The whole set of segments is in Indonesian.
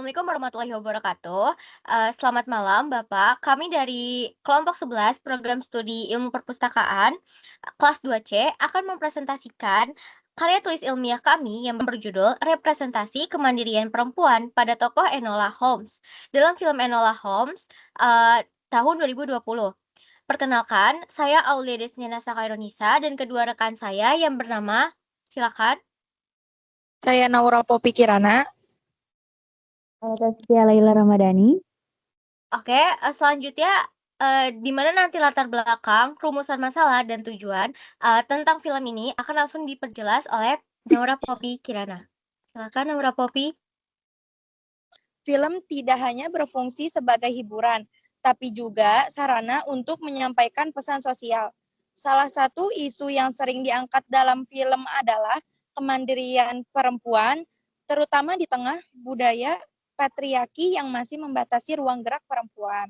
Assalamualaikum warahmatullahi wabarakatuh. Selamat malam Bapak. Kami dari kelompok 11 program studi ilmu perpustakaan, kelas 2C akan mempresentasikan karya tulis ilmiah kami yang berjudul Representasi Kemandirian Perempuan pada tokoh Enola Holmes dalam film Enola Holmes tahun 2020. Perkenalkan, saya Aulia Desnena Sakairunisa dan kedua rekan saya yang bernama, silakan. Saya Naura Popi Kirana. Taskia Laila Ramadhani. Oke, selanjutnya di mana nanti latar belakang, rumusan masalah, dan tujuan tentang film ini akan langsung diperjelas oleh Naura Popi Kirana. Silakan Naura Popi. Film tidak hanya berfungsi sebagai hiburan, tapi juga sarana untuk menyampaikan pesan sosial. Salah satu isu yang sering diangkat dalam film adalah kemandirian perempuan, terutama di tengah budaya patriarki yang masih membatasi ruang gerak perempuan.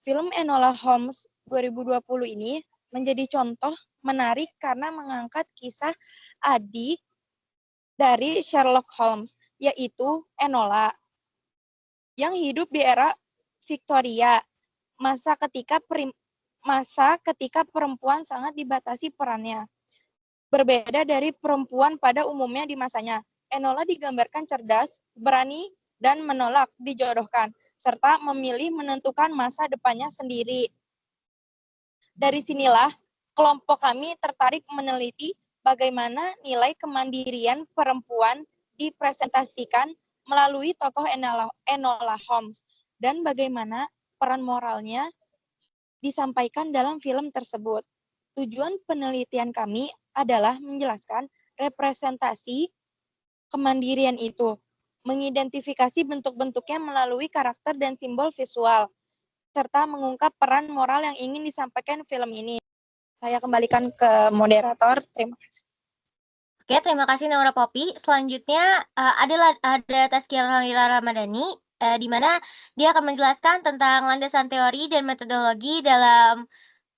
Film Enola Holmes 2020 ini menjadi contoh menarik karena mengangkat kisah adik dari Sherlock Holmes, yaitu Enola, yang hidup di era Victoria, masa ketika perempuan sangat dibatasi perannya. Berbeda dari perempuan pada umumnya di masanya, Enola digambarkan cerdas, berani, dan menolak dijodohkan, serta memilih menentukan masa depannya sendiri. Dari sinilah, kelompok kami tertarik meneliti bagaimana nilai kemandirian perempuan dipresentasikan melalui tokoh Enola Holmes dan bagaimana peran moralnya disampaikan dalam film tersebut. Tujuan penelitian kami adalah menjelaskan representasi kemandirian itu, mengidentifikasi bentuk-bentuknya melalui karakter dan simbol visual, serta mengungkap peran moral yang ingin disampaikan film ini. Saya kembalikan ke moderator. Terima kasih. Oke, terima kasih Naura Popi. Selanjutnya ada Taskia Laila Ramadhani, di mana dia akan menjelaskan tentang landasan teori dan metodologi dalam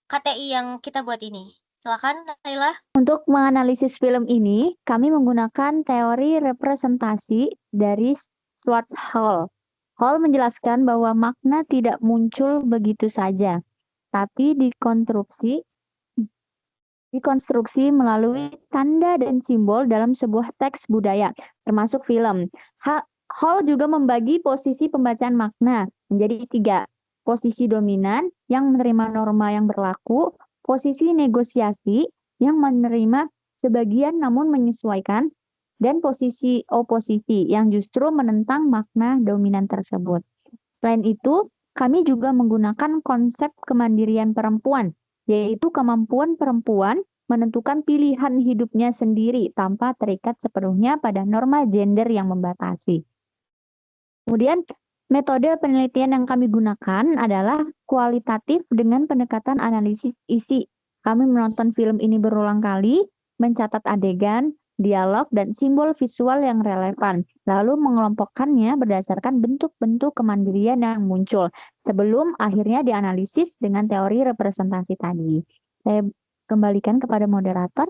KTI yang kita buat ini. Silakan, Laila. Untuk menganalisis film ini, kami menggunakan teori representasi dari Stuart Hall. Hall menjelaskan bahwa makna tidak muncul begitu saja, tapi dikonstruksi melalui tanda dan simbol dalam sebuah teks budaya, termasuk film. Hall juga membagi posisi pembacaan makna menjadi 3. Posisi dominan yang menerima norma yang berlaku, posisi negosiasi yang menerima sebagian namun menyesuaikan, dan posisi oposisi yang justru menentang makna dominan tersebut. Selain itu, kami juga menggunakan konsep kemandirian perempuan, yaitu kemampuan perempuan menentukan pilihan hidupnya sendiri tanpa terikat sepenuhnya pada norma gender yang membatasi. Kemudian, metode penelitian yang kami gunakan adalah kualitatif dengan pendekatan analisis isi. Kami menonton film ini berulang kali, mencatat adegan, dialog, dan simbol visual yang relevan, lalu mengelompokkannya berdasarkan bentuk-bentuk kemandirian yang muncul, sebelum akhirnya dianalisis dengan teori representasi tadi. Saya kembalikan kepada moderator.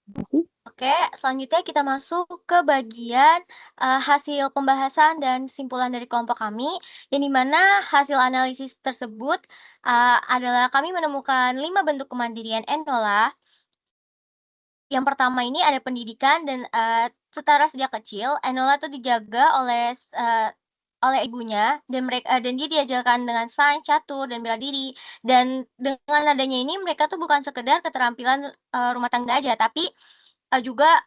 Terima kasih. Oke, selanjutnya kita masuk ke bagian hasil pembahasan dan kesimpulan dari kelompok kami, yang dimana hasil analisis tersebut adalah kami menemukan 5 bentuk kemandirian Enola. Yang pertama ini ada pendidikan dan setara sejak kecil, Enola tuh dijaga oleh ibunya dan dia diajarkan dengan sains, catur, dan bela diri. Dan dengan adanya ini mereka tuh bukan sekedar keterampilan rumah tangga aja, tapi juga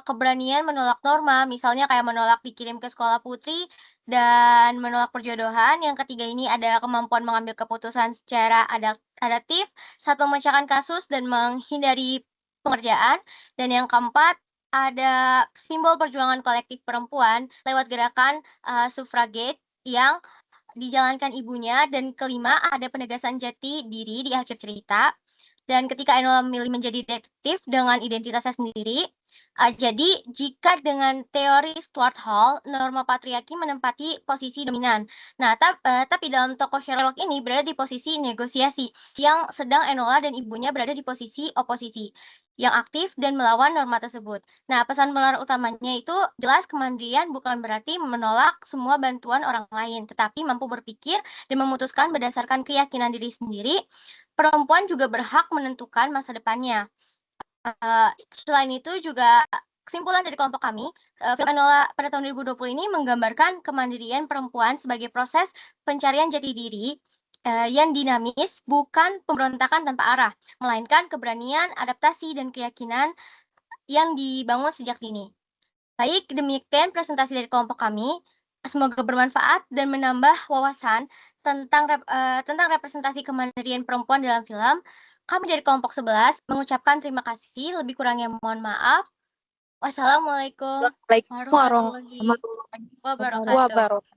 keberanian menolak norma, misalnya kayak menolak dikirim ke sekolah putri dan menolak perjodohan. Yang ketiga ini ada kemampuan mengambil keputusan secara adaptif saat memecahkan kasus dan menghindari pengerjaan. Dan yang keempat ada simbol perjuangan kolektif perempuan lewat gerakan suffragette yang dijalankan ibunya. Dan kelima ada penegasan jati diri di akhir cerita. Dan ketika Enola memilih menjadi detektif dengan identitasnya sendiri, Jadi, jika dengan teori Stuart Hall, norma patriarki menempati posisi dominan. Nah, tapi dalam tokoh Sherlock ini berada di posisi negosiasi, yang sedang Enola dan ibunya berada di posisi oposisi, yang aktif dan melawan norma tersebut. Nah, pesan moral utamanya itu jelas kemandirian bukan berarti menolak semua bantuan orang lain, tetapi mampu berpikir dan memutuskan berdasarkan keyakinan diri sendiri. Perempuan juga berhak menentukan masa depannya. Selain itu juga kesimpulan dari kelompok kami, film Enola pada tahun 2020 ini menggambarkan kemandirian perempuan sebagai proses pencarian jati diri, yang dinamis, bukan pemberontakan tanpa arah, melainkan keberanian, adaptasi, dan keyakinan yang dibangun sejak dini. Baik, demikian presentasi dari kelompok kami. Semoga bermanfaat dan menambah wawasan tentang representasi kemandirian perempuan dalam film. Kami dari kelompok 11 mengucapkan terima kasih, lebih kurangnya mohon maaf. Wassalamualaikum Waalaikumsalam warahmatullahi warahmatullahi wabarakatuh. wabarakatuh.